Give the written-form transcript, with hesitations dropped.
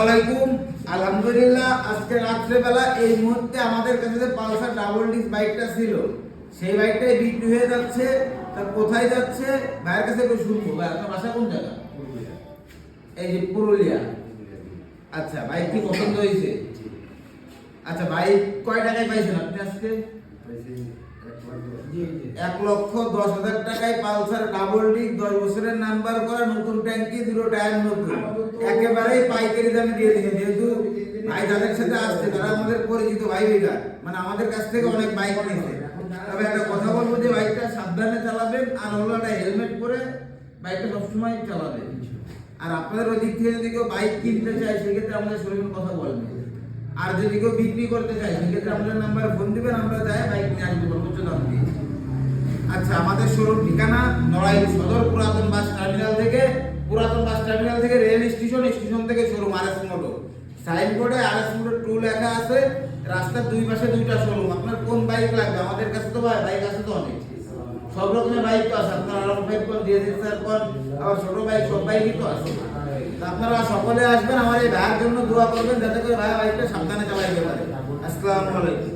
আলাইকুম। আলহামদুলিল্লাহ আজকে রাত্রেবেলা এই মুহূর্তে আমাদের কাছে যে পালসার ডাবল ডিস্ক বাইকটা ছিল সেই বাইকটাই বিক্রি হয়ে যাচ্ছে। তা কোথায় যাচ্ছে ভাইয়ের কাছে একটু শুনবো। ভাই আপনার বাসা কোন জায়গা? এই যে পুরুলিয়া। আচ্ছা, বাইক কি পছন্দ হয়েছে? আচ্ছা, বাইক কয় টাকায় পাইছেন আপনি আজকে? 1,10,০০০ টাকায় পালসার ডাবল ডিস্ক 10 বছরের নাম্বার করা, নতুন ট্যাঙ্কি, দুটো টায়ার নতুন, একেবারেই পাইকারি দামে দিয়ে দিয়েছে। যেহেতু ভাই যাদের সাথে আসছে তারা আমাদের পরিচিত ভাই বেকার, মানে আমাদের কাছ থেকে অনেক বাইক নিয়েছে। তবে একটা কথা বলবো যে বাইকটা সাবধানে চালাবেন, আর হলো একটা হেলমেট পরে বাইকটা সবসময় চালাবেন। আর আপনাদের ওই দিক থেকে যদি কেউ বাইক কিনতে চায় সেক্ষেত্রে আমাদের শোরুমের কথা বলবেন, আর যদি কেউ বিক্রি করতে চায় সেক্ষেত্রে আমাদের নাম্বারে ফোন দিবেন, আমরা যাই বাইক নিয়ে আসবো সর্বোচ্চ দাম দিয়ে। আচ্ছা, আমাদের শোরুম ঠিকানা নড়াইল সদর পুরাতন বাস টার্মিনাল থেকে রেল স্টেশন থেকে শোরুম আরএস মোটর। সাইনবোর্ডে আরএস মোটর 2 লেখা আছে। রাস্তার দুই পাশে দুইটা শোরুম। আপনার কোন বাইক লাগবে? আমাদের কাছে তো বাইক আছে তো অনেক, সব রকমের বাইক তো আছে। আপনার আরাম বাইক কোন, ডিএসএলআর কোন, আবার ছোট বাইক, সব বাইকই তো আছে। আপনারা সকলে আসবেন, আমার এই ভাইয়ের জন্য দোয়া করবেন যাতে করে ভাই বাইকটা সাবধানে চালাইতে পারে। আসসালামু আলাইকুম।